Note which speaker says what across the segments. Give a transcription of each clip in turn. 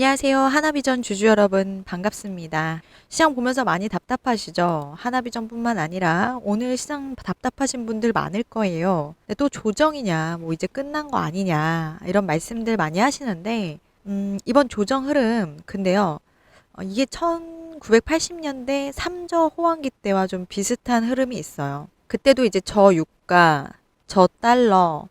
Speaker 1: 안녕하세요. 하나비전 주주 여러분 반갑습니다. 시장 보면서 많이 답답하시죠? 하나비전뿐만 아니라 오늘 시장 답답하신 분들 많을 거예요. 근데 또 조정이냐, 뭐 이제 끝난 거 아니냐 이런 말씀들 많이 하시는데 이번 조정 흐름 근데요. 이게 1980년대 3저 호황기 때와 좀 비슷한 흐름이 있어요. 그때도 이제 저유가, 저달러,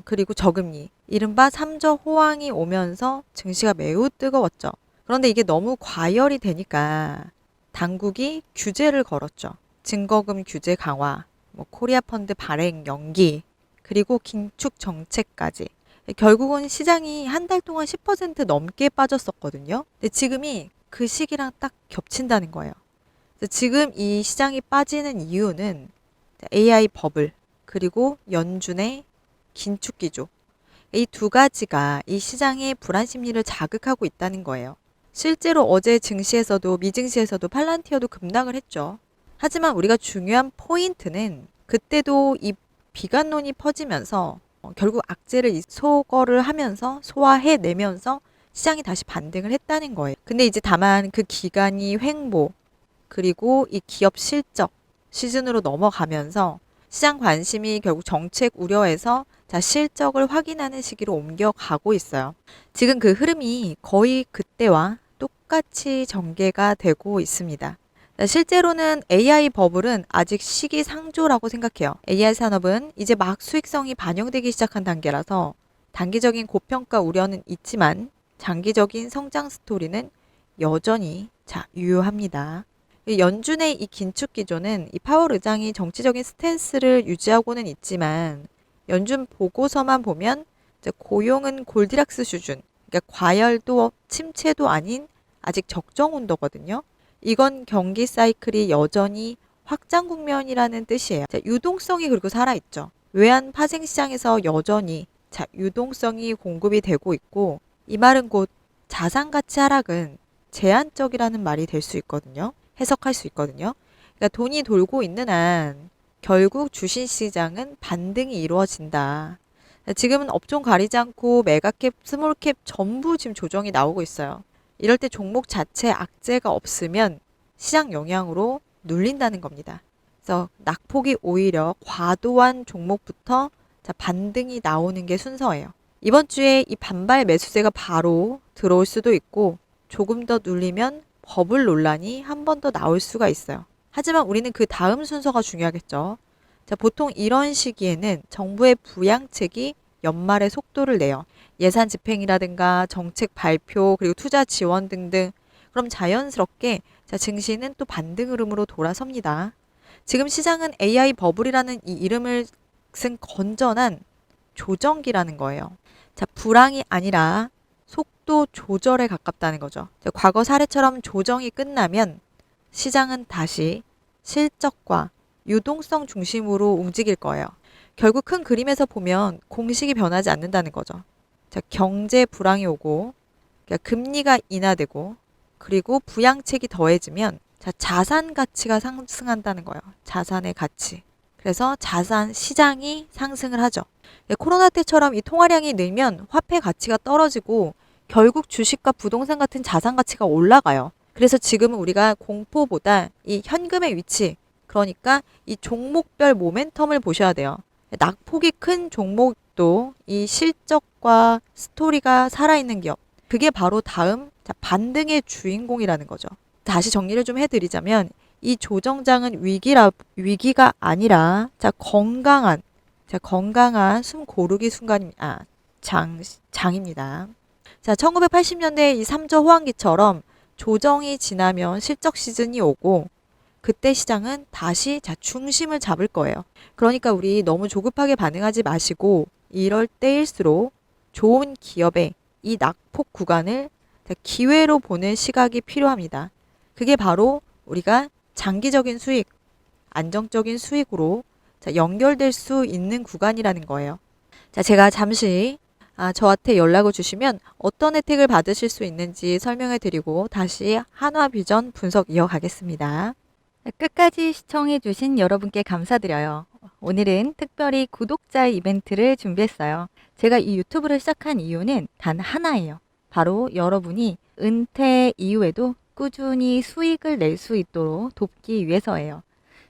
Speaker 1: 그리고 저금리, 이른바 3저 호황이 오면서 증시가 매우 뜨거웠죠. 그런데 이게 너무 과열이 되니까 당국이 규제를 걸었죠. 증거금 규제 강화, 뭐 코리아 펀드 발행 연기, 그리고 긴축 정책까지. 결국은 시장이 한 달 동안 10% 넘게 빠졌었거든요. 근데 지금이 그 시기랑 딱 겹친다는 거예요. 그래서 지금 이 시장이 빠지는 이유는 AI 버블, 그리고 연준의 긴축 기조. 이 두 가지가 이 시장의 불안 심리를 자극하고 있다는 거예요. 실제로 어제 증시에서도 미증시에서도 팔란티어도 급락을 했죠. 하지만 우리가 중요한 포인트는 그때도 이 비관론이 퍼지면서 결국 악재를 소거를 하면서 소화해내면서 시장이 다시 반등을 했다는 거예요. 근데 이제 다만 그 기간이 횡보 그리고 이 기업 실적 시즌으로 넘어가면서 시장 관심이 결국 정책 우려에서 자 실적을 확인하는 시기로 옮겨가고 있어요. 지금 그 흐름이 거의 그때와 똑같이 전개가 되고 있습니다. 실제로는 AI 버블은 아직 시기상조라고 생각해요. AI 산업은 이제 막 수익성이 반영되기 시작한 단계라서 단기적인 고평가 우려는 있지만 장기적인 성장 스토리는 여전히 유효합니다. 연준의 이 긴축 기조는 이 파월 의장이 정치적인 스탠스를 유지하고는 있지만 연준 보고서만 보면 이제 고용은 골디락스 수준, 그러니까 과열도 침체도 아닌 아직 적정 온도거든요. 이건 경기 사이클이 여전히 확장 국면이라는 뜻이에요. 유동성이 그리고 살아있죠. 외환 파생 시장에서 여전히 유동성이 공급이 되고 있고 이 말은 곧 자산 가치 하락은 제한적이라는 말이 될 수 있거든요. 해석할 수 있거든요. 그러니까 돈이 돌고 있는 한 결국 주식 시장은 반등이 이루어진다. 지금은 업종 가리지 않고 메가캡, 스몰캡 전부 지금 조정이 나오고 있어요. 이럴 때 종목 자체 악재가 없으면 시장 영향으로 눌린다는 겁니다. 그래서 낙폭이 오히려 과도한 종목부터 반등이 나오는 게 순서예요. 이번 주에 이 반발 매수세가 바로 들어올 수도 있고 조금 더 눌리면 버블 논란이 한 번 더 나올 수가 있어요. 하지만 우리는 그 다음 순서가 중요하겠죠. 보통 이런 시기에는 정부의 부양책이 연말에 속도를 내요. 예산 집행이라든가 정책 발표 그리고 투자 지원 등등. 그럼 자연스럽게 증시는 또 반등 흐름으로 돌아섭니다. 지금 시장은 AI 버블이라는 이 이름을 쓴 건전한 조정기라는 거예요. 불황이 아니라 속도 조절에 가깝다는 거죠. 과거 사례처럼 조정이 끝나면 시장은 다시 실적과 유동성 중심으로 움직일 거예요. 결국 큰 그림에서 보면 공식이 변하지 않는다는 거죠. 경제 불황이 오고 금리가 인하되고 그리고 부양책이 더해지면 자산 가치가 상승한다는 거예요. 자산의 가치. 그래서 자산 시장이 상승을 하죠. 코로나 때처럼 이 통화량이 늘면 화폐 가치가 떨어지고 결국 주식과 부동산 같은 자산 가치가 올라가요. 그래서 지금은 우리가 공포보다 이 현금의 위치, 그러니까 이 종목별 모멘텀을 보셔야 돼요. 낙폭이 큰 종목도 이 실적과 스토리가 살아있는 기업, 그게 바로 다음 반등의 주인공이라는 거죠. 다시 정리를 좀 해드리자면 이 조정장은 위기가 아니라 건강한 숨 고르기 순간입니다. 장입니다. 1980년대 이 3조 호황기처럼 조정이 지나면 실적 시즌이 오고 그때 시장은 다시 중심을 잡을 거예요. 그러니까 우리 너무 조급하게 반응하지 마시고 이럴 때일수록 좋은 기업의 이 낙폭 구간을 기회로 보는 시각이 필요합니다. 그게 바로 우리가 장기적인 수익, 안정적인 수익으로 연결될 수 있는 구간이라는 거예요. 제가 잠시 저한테 연락을 주시면 어떤 혜택을 받으실 수 있는지 설명해 드리고 다시 한화비전 분석 이어가겠습니다.
Speaker 2: 끝까지 시청해 주신 여러분께 감사드려요. 오늘은 특별히 구독자 이벤트를 준비했어요. 제가 이 유튜브를 시작한 이유는 단 하나예요. 바로 여러분이 은퇴 이후에도 꾸준히 수익을 낼 수 있도록 돕기 위해서예요.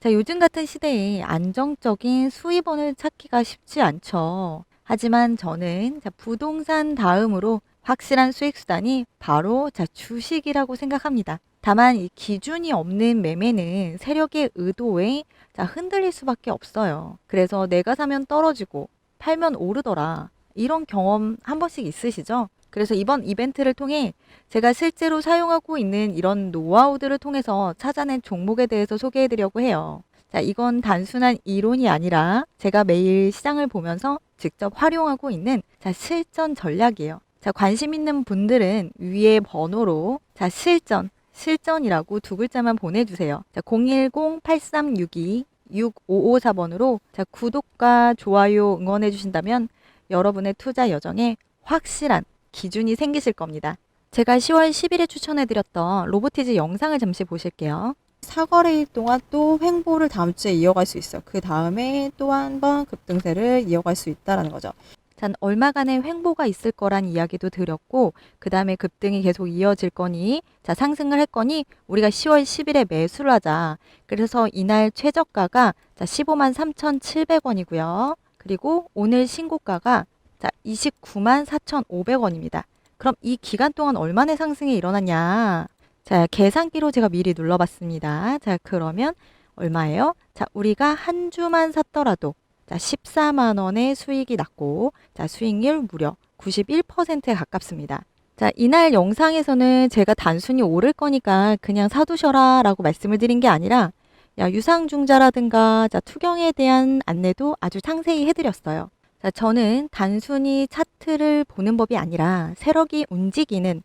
Speaker 2: 자, 요즘 같은 시대에 안정적인 수입원을 찾기가 쉽지 않죠. 하지만 저는 부동산 다음으로 확실한 수익 수단이 바로 주식이라고 생각합니다. 다만 이 기준이 없는 매매는 세력의 의도에 흔들릴 수밖에 없어요. 그래서 내가 사면 떨어지고 팔면 오르더라. 이런 경험 한 번씩 있으시죠? 그래서 이번 이벤트를 통해 제가 실제로 사용하고 있는 이런 노하우들을 통해서 찾아낸 종목에 대해서 소개해드리려고 해요. 자, 이건 단순한 이론이 아니라 제가 매일 시장을 보면서 직접 활용하고 있는 실전 전략이에요. 자, 관심 있는 분들은 위에 번호로 실전이라고 두 글자만 보내주세요. 자, 010-8362-6554번으로 구독과 좋아요 응원해 주신다면 여러분의 투자 여정에 확실한 기준이 생기실 겁니다. 제가 10월 10일에 추천해드렸던 로보티즈 영상을 잠시 보실게요.
Speaker 3: 사거래일 동안 또 횡보를 다음 주에 이어갈 수 있어요. 그 다음에 또 한 번 급등세를 이어갈 수 있다라는 거죠.
Speaker 2: 단 얼마간의 횡보가 있을 거란 이야기도 드렸고, 그 다음에 급등이 계속 이어질 거니, 상승을 할 거니 우리가 10월 10일에 매수를 하자. 그래서 이날 최저가가 15만 3,700원이고요. 그리고 오늘 신고가가 29만 4,500원입니다. 그럼 이 기간 동안 얼마나 상승이 일어났냐? 자, 계산기로 제가 미리 눌러봤습니다. 자, 그러면 얼마예요? 자, 우리가 한 주만 샀더라도 14만 원의 수익이 났고, 수익률 무려 91%에 가깝습니다. 자, 이날 영상에서는 제가 단순히 오를 거니까 그냥 사두셔라 라고 말씀을 드린 게 아니라, 유상증자라든가 투경에 대한 안내도 아주 상세히 해드렸어요. 자, 저는 단순히 차트를 보는 법이 아니라 세력이 움직이는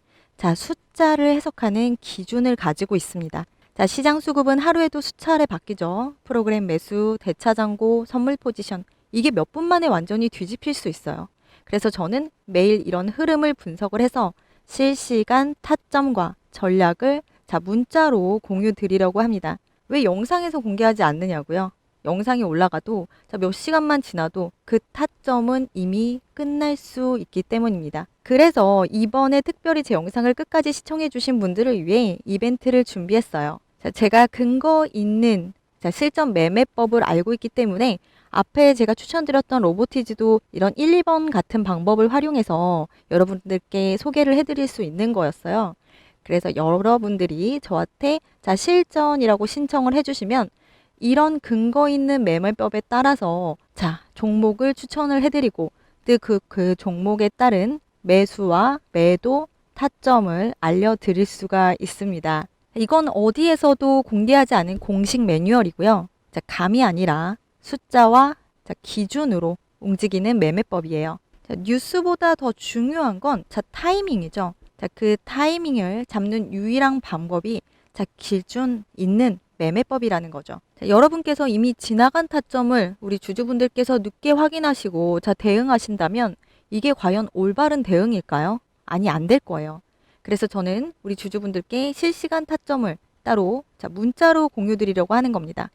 Speaker 2: 숫자를 해석하는 기준을 가지고 있습니다. 자, 시장 수급은 하루에도 수차례 바뀌죠. 프로그램 매수, 대차장고, 선물 포지션. 이게 몇 분 만에 완전히 뒤집힐 수 있어요. 그래서 저는 매일 이런 흐름을 분석을 해서 실시간 타점과 전략을 문자로 공유 드리려고 합니다. 왜 영상에서 공개하지 않느냐고요? 영상이 올라가도 몇 시간만 지나도 그 타점은 이미 끝날 수 있기 때문입니다. 그래서 이번에 특별히 제 영상을 끝까지 시청해 주신 분들을 위해 이벤트를 준비했어요. 자, 제가 근거 있는 실전 매매법을 알고 있기 때문에 앞에 제가 추천드렸던 로보티즈도 이런 1, 2번 같은 방법을 활용해서 여러분들께 소개를 해드릴 수 있는 거였어요. 그래서 여러분들이 저한테 실전이라고 신청을 해주시면 이런 근거 있는 매매법에 따라서 종목을 추천을 해드리고 그 종목에 따른 매수와 매도 타점을 알려드릴 수가 있습니다. 이건 어디에서도 공개하지 않은 공식 매뉴얼이고요. 감이 아니라 숫자와 기준으로 움직이는 매매법이에요. 뉴스보다 더 중요한 건 타이밍이죠. 그 타이밍을 잡는 유일한 방법이 기준 있는 매매법이라는 거죠. 여러분께서 이미 지나간 타점을 우리 주주분들께서 늦게 확인하시고 대응하신다면 이게 과연 올바른 대응일까요? 아니, 안 될 거예요. 그래서 저는 우리 주주분들께 실시간 타점을 따로 문자로 공유 드리려고 하는 겁니다.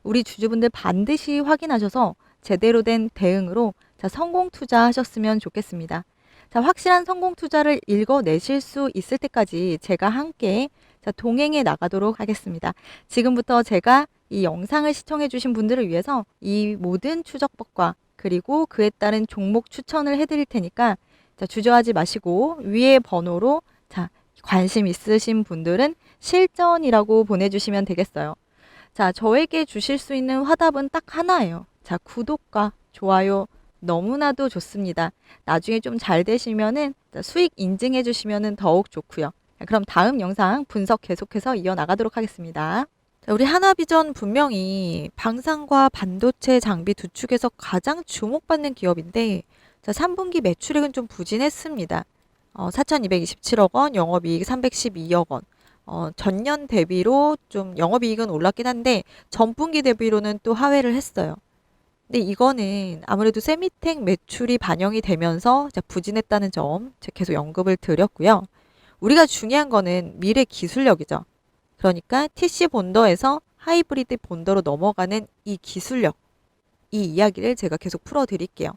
Speaker 2: 우리 주주분들 반드시 확인하셔서 제대로 된 대응으로 성공 투자하셨으면 좋겠습니다. 확실한 성공 투자를 읽어내실 수 있을 때까지 제가 함께 동행해 나가도록 하겠습니다. 지금부터 제가 이 영상을 시청해 주신 분들을 위해서 이 모든 추적법과 그리고 그에 따른 종목 추천을 해드릴 테니까 주저하지 마시고 위에 번호로 관심 있으신 분들은 실전이라고 보내주시면 되겠어요. 저에게 주실 수 있는 화답은 딱 하나예요. 구독과 좋아요 너무나도 좋습니다. 나중에 좀 잘 되시면은 수익 인증해 주시면은 더욱 좋고요. 그럼 다음 영상 분석 계속해서 이어나가도록 하겠습니다.
Speaker 1: 우리 하나비전 분명히 방산과 반도체 장비 두 축에서 가장 주목받는 기업인데 3분기 매출액은 좀 부진했습니다. 4,227억 원, 영업이익 312억 원. 전년 대비로 좀 영업이익은 올랐긴 한데 전분기 대비로는 또 하회를 했어요. 근데 이거는 아무래도 세미텍 매출이 반영이 되면서 부진했다는 점 계속 언급을 드렸고요. 우리가 중요한 거는 미래 기술력이죠. 그러니까 TC 본더에서 하이브리드 본더로 넘어가는 이 기술력, 이 이야기를 제가 계속 풀어드릴게요.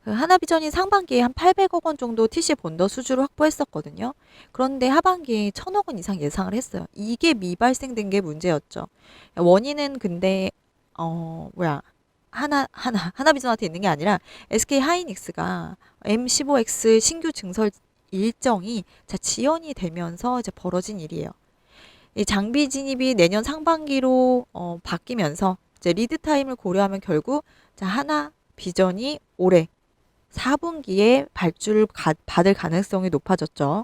Speaker 1: 그 하나비전이 상반기에 한 800억 원 정도 TC 본더 수주를 확보했었거든요. 그런데 하반기에 1000억 원 이상 예상을 했어요. 이게 미발생된 게 문제였죠. 원인은 근데 하나비전한테 있는 게 아니라 SK 하이닉스가 M15X 신규 증설 일정이 지연이 되면서 이제 벌어진 일이에요. 이 장비 진입이 내년 상반기로 바뀌면서 이제 리드 타임을 고려하면 결국 하나비전이 올해 4분기에 발주를 받을 가능성이 높아졌죠.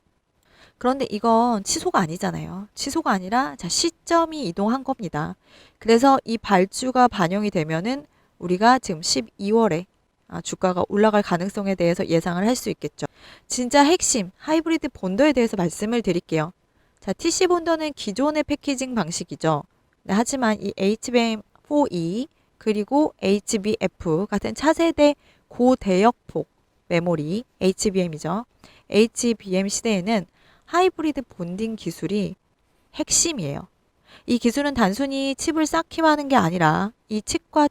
Speaker 1: 그런데 이건 취소가 아니잖아요. 취소가 아니라 시점이 이동한 겁니다. 그래서 이 발주가 반영이 되면은 우리가 지금 12월에 주가가 올라갈 가능성에 대해서 예상을 할 수 있겠죠. 진짜 핵심 하이브리드 본더에 대해서 말씀을 드릴게요. TC 본더는 기존의 패키징 방식이죠. 네, 하지만 이 HBM4E 그리고 HBF 같은 차세대 고대역폭 메모리 HBM이죠. HBM 시대에는 하이브리드 본딩 기술이 핵심이에요. 이 기술은 단순히 칩을 쌓기만 하는 게 아니라 이 칩과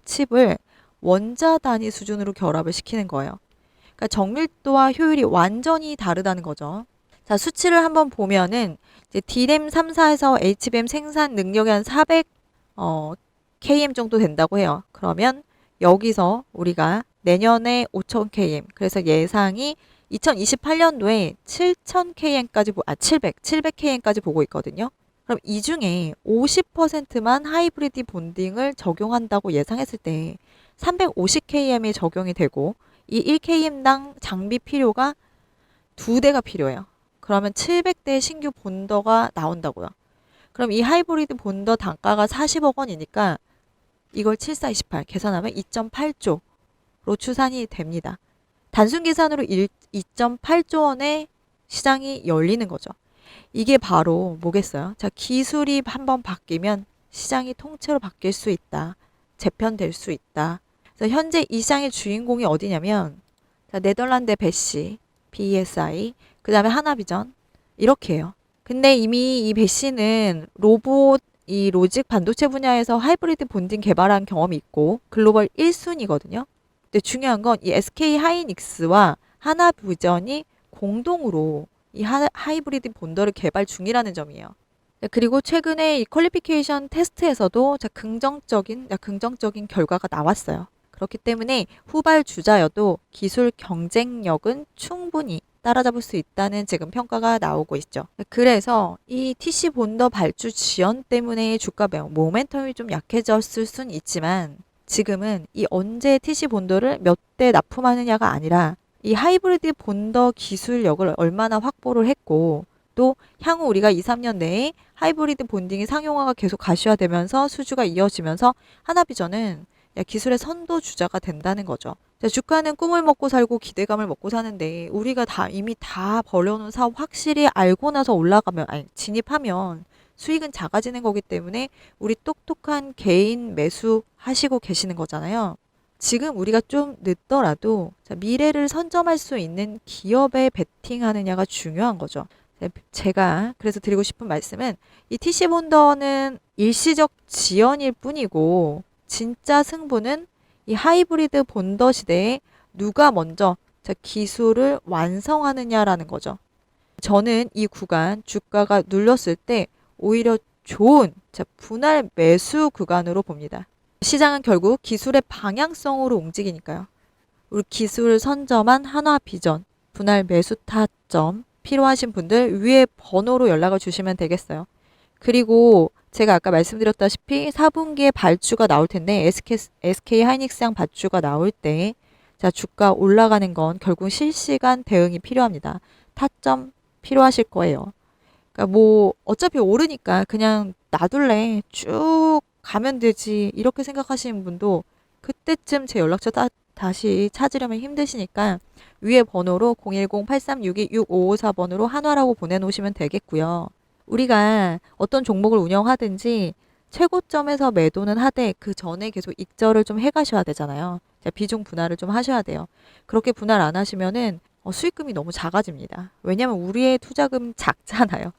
Speaker 1: 칩을 원자 단위 수준으로 결합을 시키는 거예요. 그러니까 정밀도와 효율이 완전히 다르다는 거죠. 수치를 한번 보면은 이제 D램 3사에서 HBM 생산 능력이 한 400 km 정도 된다고 해요. 그러면 여기서 우리가 내년에 5000 km, 그래서 예상이 2028년도에 7000 km까지 700 km까지 보고 있거든요. 그럼 이 중에 50%만 하이브리드 본딩을 적용한다고 예상했을 때 350 km이 적용이 되고 이 1km당 장비 필요가 2대가 필요해요. 그러면 700대 신규 본더가 나온다고요. 그럼 이 하이브리드 본더 단가가 40억 원이니까 이걸 7428 계산하면 2.8조로 추산이 됩니다. 단순 계산으로 2.8조 원의 시장이 열리는 거죠. 이게 바로 뭐겠어요? 기술이 한번 바뀌면 시장이 통째로 바뀔 수 있다. 재편될 수 있다. 그래서 현재 이 시장의 주인공이 어디냐면 네덜란드 배시, BSI, 그 다음에 하나비전 이렇게 해요. 근데 이미 이 배시는 이 로직 반도체 분야에서 하이브리드 본딩 개발한 경험이 있고 글로벌 1순위거든요. 근데 중요한 건 이 SK 하이닉스와 하나비전이 공동으로 이 하이브리드 본더를 개발 중이라는 점이에요. 그리고 최근에 이 퀄리피케이션 테스트에서도 긍정적인 결과가 나왔어요. 그렇기 때문에 후발주자여도 기술 경쟁력은 충분히 따라잡을 수 있다는 지금 평가가 나오고 있죠. 그래서 이 TC 본더 발주 지연 때문에 주가 모멘텀이 좀 약해졌을 순 있지만 지금은 이 언제 TC 본더를 몇 대 납품하느냐가 아니라 이 하이브리드 본더 기술력을 얼마나 확보를 했고 또 향후 우리가 2, 3년 내에 하이브리드 본딩이 상용화가 계속 가시화되면서 수주가 이어지면서 하나비전은 기술의 선도 주자가 된다는 거죠. 주가는 꿈을 먹고 살고 기대감을 먹고 사는데 우리가 이미 다 벌려놓은 사업 확실히 알고 나서 진입하면 수익은 작아지는 거기 때문에 우리 똑똑한 개인 매수하시고 계시는 거잖아요. 지금 우리가 좀 늦더라도 미래를 선점할 수 있는 기업에 베팅하느냐가 중요한 거죠. 제가 그래서 드리고 싶은 말씀은 이 TC 본더는 일시적 지연일 뿐이고 진짜 승부는 이 하이브리드 본더 시대에 누가 먼저 기술을 완성하느냐라는 거죠. 저는 이 구간 주가가 눌렸을 때 오히려 좋은 분할 매수 구간으로 봅니다. 시장은 결국 기술의 방향성으로 움직이니까요. 우리 기술 선점한 하나비전 분할 매수 타점 필요하신 분들 위에 번호로 연락을 주시면 되겠어요. 그리고 제가 아까 말씀드렸다시피 4분기에 발주가 나올 텐데 SK 하이닉스랑 발주가 나올 때 주가 올라가는 건 결국 실시간 대응이 필요합니다. 타점 필요하실 거예요. 그러니까 어차피 오르니까 그냥 놔둘래 쭉 가면 되지 이렇게 생각하시는 분도 그때쯤 제 연락처 다시 찾으려면 힘드시니까 위에 번호로 010-8362-6554번으로 한화라고 보내놓으시면 되겠고요. 우리가 어떤 종목을 운영하든지 최고점에서 매도는 하되 그 전에 계속 익절을 좀 해가셔야 되잖아요. 비중 분할을 좀 하셔야 돼요. 그렇게 분할 안 하시면은 수익금이 너무 작아집니다. 왜냐면 우리의 투자금 작잖아요.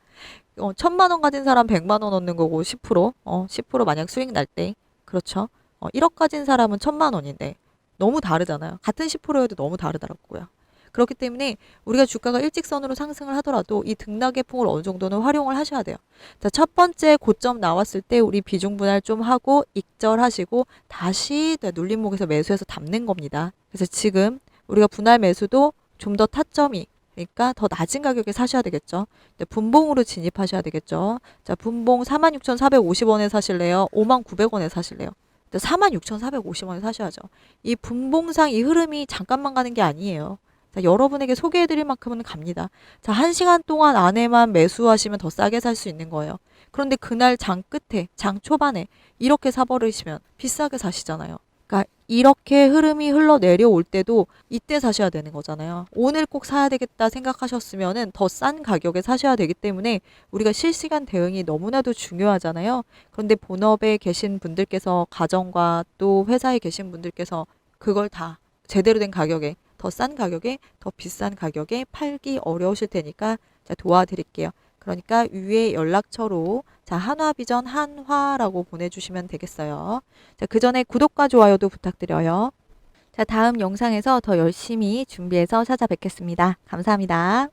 Speaker 1: 1000만 원 가진 사람 100만 원 얻는 거고 10% 만약 수익 날 때 그렇죠. 1억 가진 사람은 1000만 원인데 너무 다르잖아요. 같은 10%여도 너무 다르더라고요. 그렇기 때문에 우리가 주가가 일직선으로 상승을 하더라도 이 등락의 폭을 어느 정도는 활용을 하셔야 돼요. 자, 첫 번째 고점 나왔을 때 우리 비중 분할 좀 하고 익절하시고 다시 눌림목에서 매수해서 담는 겁니다. 그래서 지금 우리가 분할 매수도 좀 더 타점이 그러니까 더 낮은 가격에 사셔야 되겠죠. 분봉으로 진입하셔야 되겠죠. 자, 분봉 46,450원에 사실래요? 59,900원에 사실래요? 46,450원에 사셔야죠. 이 분봉상 이 흐름이 잠깐만 가는 게 아니에요. 자, 여러분에게 소개해드릴 만큼은 갑니다. 자, 1시간 동안 안에만 매수하시면 더 싸게 살 수 있는 거예요. 그런데 그날 장 끝에, 장 초반에 이렇게 사버리시면 비싸게 사시잖아요. 그러니까 이렇게 흐름이 흘러 내려올 때도 이때 사셔야 되는 거잖아요. 오늘 꼭 사야 되겠다 생각하셨으면은 더 싼 가격에 사셔야 되기 때문에 우리가 실시간 대응이 너무나도 중요하잖아요. 그런데 본업에 계신 분들께서 가정과 또 회사에 계신 분들께서 그걸 다 제대로 된 가격에 더 싼 가격에 더 비싼 가격에 팔기 어려우실 테니까 자, 도와드릴게요. 그러니까 위에 연락처로 자, 한화비전 한화라고 보내주시면 되겠어요. 자, 그 전에 구독과 좋아요도 부탁드려요.
Speaker 2: 자, 다음 영상에서 더 열심히 준비해서 찾아뵙겠습니다. 감사합니다.